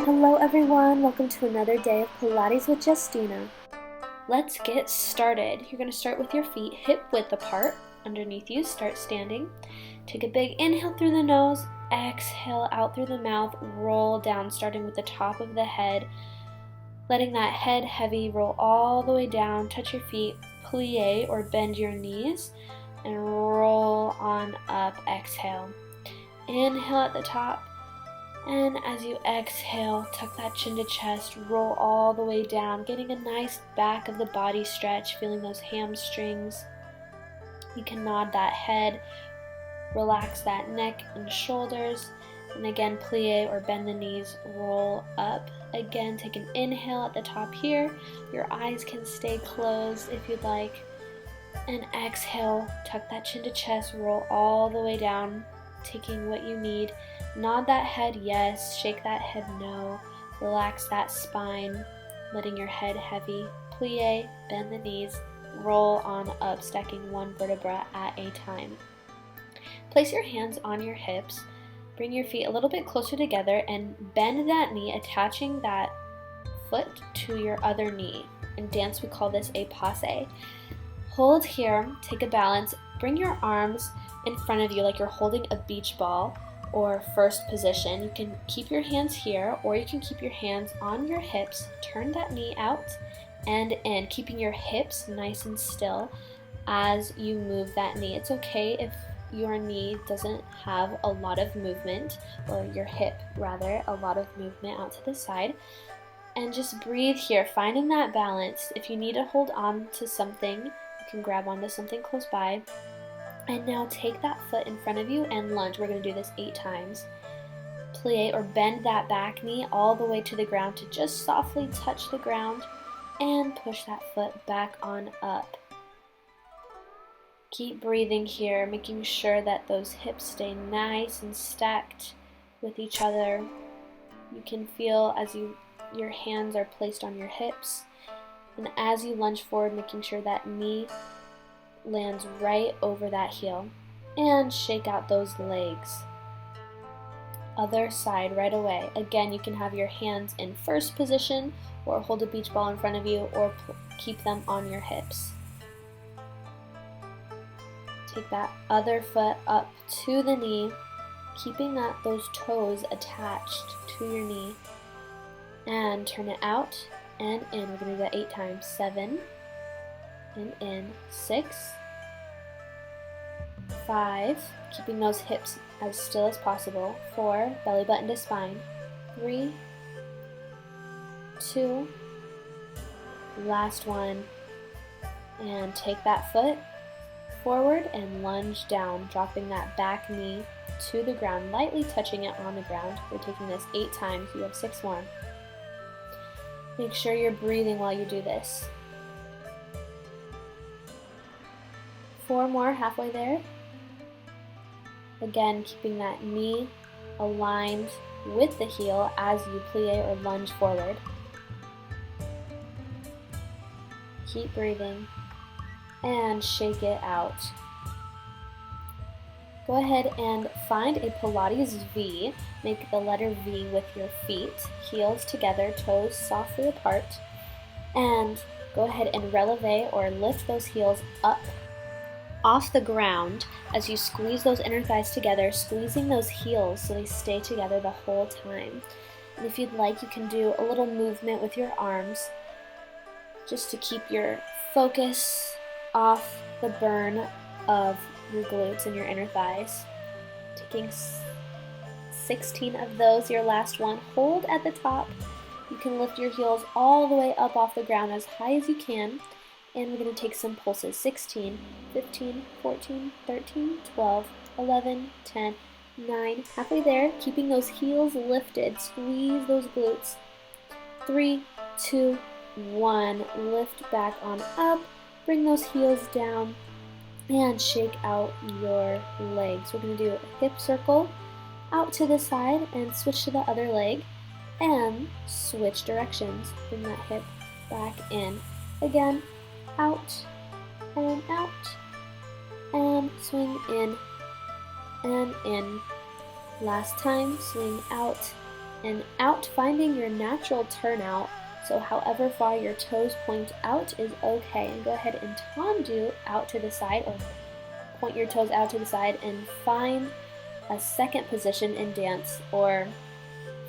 Hello everyone, welcome to another day of Pilates with Jestina. Let's get started. You're going to start with your feet hip width apart underneath you. Start standing. Take a big inhale through the nose, exhale out through the mouth, roll down starting with the top of the head. Letting that head heavy roll all the way down, touch your feet, plie or bend your knees, and roll on up, exhale. Inhale at the top. And as you exhale, tuck that chin to chest, roll all the way down, getting a nice back of the body stretch, feeling those hamstrings. You can nod that head, relax that neck and shoulders, and again, plie or bend the knees, roll up. Again, take an inhale at the top here. Your eyes can stay closed if you'd like. And exhale, tuck that chin to chest, roll all the way down, taking what you need. Nod that head yes, shake that head no, relax that spine, letting your head heavy, plie, bend the knees, roll on up, stacking one vertebra at a time. Place your hands on your hips, bring your feet a little bit closer together and bend that knee, attaching that foot to your other knee. In dance we call this a passe. Hold here, take a balance, bring your arms in front of you like you're holding a beach ball or first position. You can keep your hands here or you can keep your hands on your hips. Turn that knee out and in, keeping your hips nice and still as you move that knee. It's okay if your knee doesn't have a lot of movement, or your hip rather, a lot of movement out to the side. And just breathe here, finding that balance. If you need to hold on to something, you can grab onto something close by. And now take that foot in front of you and lunge. We're going to do this 8 times. Plie or bend that back knee all the way to the ground to just softly touch the ground and push that foot back on up. Keep breathing here, making sure that those hips stay nice and stacked with each other. You can feel as your hands are placed on your hips, and as you lunge forward, making sure that knee lands right over that heel, and shake out those legs. Other side right away. Again, you can have your hands in first position or hold a beach ball in front of you or keep them on your hips. Take that other foot up to the knee, keeping those toes attached to your knee, and turn it out and in. We're going to do that 8 times. 7 and in, 6, 5, keeping those hips as still as possible, 4, belly button to spine, 3, 2, last one, and take that foot forward and lunge down, dropping that back knee to the ground, lightly touching it on the ground. We're taking this 8 times, you have 6 more. Make sure you're breathing while you do this. 4 more, halfway there. Again, keeping that knee aligned with the heel as you plie or lunge forward. Keep breathing and shake it out. Go ahead and find a Pilates V. Make the letter V with your feet, heels together, toes softly apart, and go ahead and releve or lift those heels up off the ground as you squeeze those inner thighs together, squeezing those heels so they stay together the whole time. And if you'd like, you can do a little movement with your arms just to keep your focus off the burn of your glutes and your inner thighs. Taking 16 of those, your last one. Hold at the top. You can lift your heels all the way up off the ground as high as you can. And we're going to take some pulses. 16, 15, 14, 13, 12, 11, 10, 9. Halfway there, keeping those heels lifted. Squeeze those glutes. 3, 2, 1. Lift back on up. Bring those heels down and shake out your legs. We're going to do a hip circle out to the side and switch to the other leg and switch directions. Bring that hip back in. Again, out and swing in and in. Last time, swing out and out, finding your natural turnout. So however far your toes point out is okay. And go ahead and tendu out to the side, or point your toes out to the side and find a second position in dance, or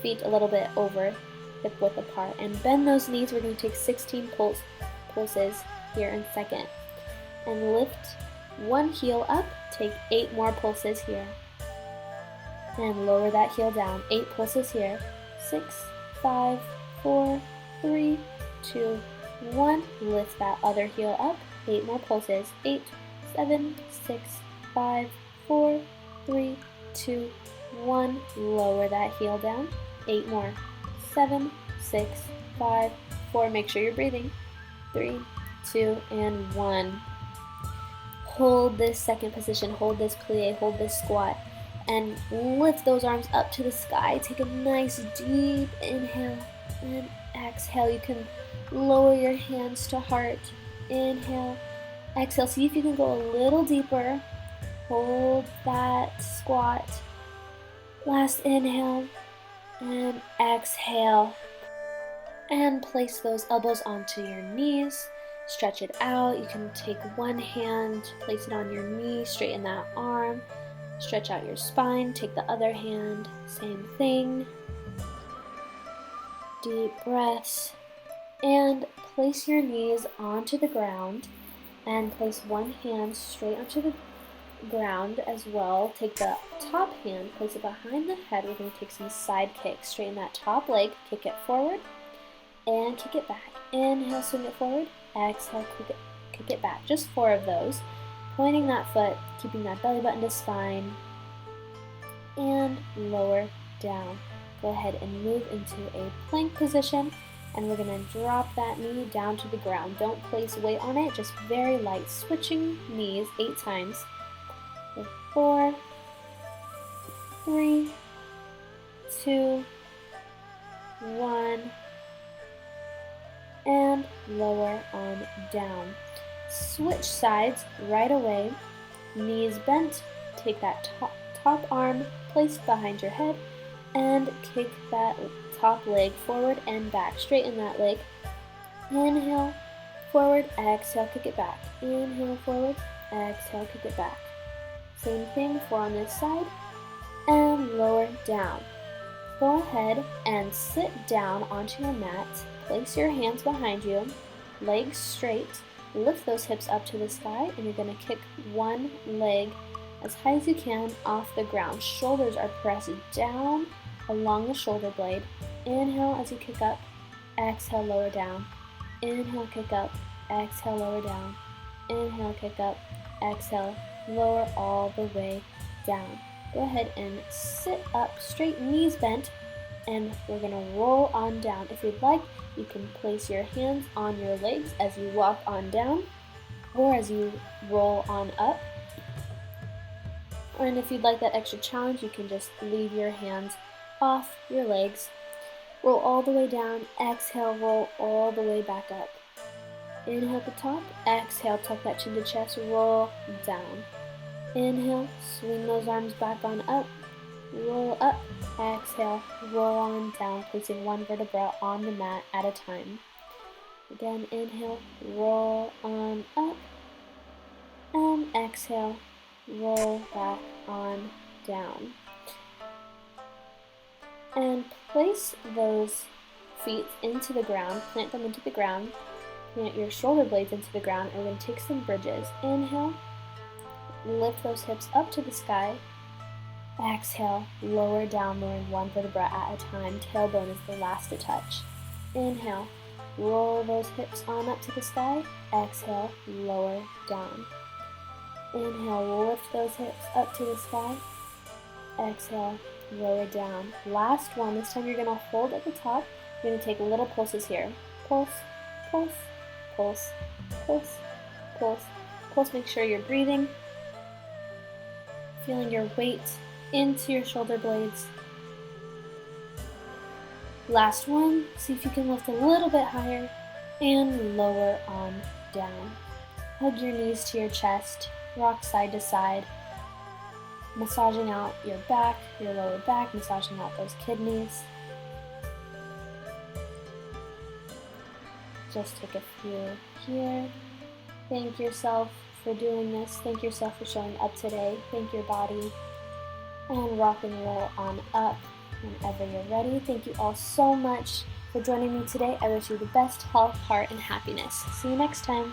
feet a little bit over, hip width apart. And bend those knees. We're going to take 16 pulses here in second. And lift one heel up, take 8 more pulses here. And lower that heel down, 8 pulses here. 6, 5, 4, 3, 2, 1. Lift that other heel up, 8 more pulses. 8, 7, 6, 5, 4, 3, 2, 1. Lower that heel down, 8 more. 7, 6, 5, 4. Make sure you're breathing. 3, 2, and 1. Hold this second position, hold this plie, hold this squat, and lift those arms up to the sky. Take a nice deep inhale and exhale. You can lower your hands to heart. Inhale, exhale. See if you can go a little deeper. Hold that squat. Last inhale and exhale. And place those elbows onto your knees. Stretch it out. You can take one hand, place it on your knee, straighten that arm. Stretch out your spine, take the other hand, same thing. Deep breaths. And place your knees onto the ground and place one hand straight onto the ground as well. Take the top hand, place it behind the head. We're going to take some side kicks. Straighten that top leg, kick it forward and kick it back. Inhale, swing it forward. Exhale, kick it back. Just 4 of those. Pointing that foot, keeping that belly button to spine, and lower down. Go ahead and move into a plank position, and we're going to drop that knee down to the ground. Don't place weight on it, just very light. Switching knees 8 times. 4, 3, 2, 1, and lower on down. Switch sides right away. Knees bent. Take that top arm placed behind your head and kick that top leg forward and back. Straighten that leg. Inhale, forward, exhale, kick it back. Inhale, forward, exhale, kick it back. Same thing for on this side. And lower down. Go ahead and sit down onto your mat. Place your hands behind you, legs straight. Lift those hips up to the sky, and you're going to kick one leg as high as you can off the ground. Shoulders are pressed down along the shoulder blade. Inhale as you kick up, exhale, lower down. Inhale, kick up, exhale, lower down. Inhale, kick up, exhale, lower all the way down. Go ahead and sit up straight, knees bent, and we're going to roll on down. If you'd like, you can place your hands on your legs as you walk on down or as you roll on up. And if you'd like that extra challenge, you can just leave your hands off your legs. Roll all the way down, exhale, roll all the way back up. Inhale at the top, exhale, tuck that chin to chest, roll down. Inhale, swing those arms back on up, roll up, exhale, roll on down, placing one vertebra on the mat at a time. Again, inhale, roll on up, and exhale, roll back on down. And place those feet into the ground, plant them into the ground, plant your shoulder blades into the ground, and we're going to take some bridges. Inhale, lift those hips up to the sky. Exhale, lower down, lowering one vertebra at a time. Tailbone is the last to touch. Inhale, roll those hips on up to the sky. Exhale, lower down. Inhale, lift those hips up to the sky. Exhale, lower down. Last one. This time you're going to hold at the top. You're going to take little pulses here. Pulse, pulse, pulse, pulse, pulse, pulse. Make sure you're breathing. Feeling your weight into your shoulder blades. Last one. See if you can lift a little bit higher and lower on down. Hug your knees to your chest. Rock side to side. Massaging out your back, your lower back, massaging out those kidneys. Just take a few here. Thank yourself for doing this. Thank yourself for showing up today. Thank your body. And rock and roll on up whenever you're ready. Thank you all so much for joining me today. I wish you the best health, heart, and happiness. See you next time.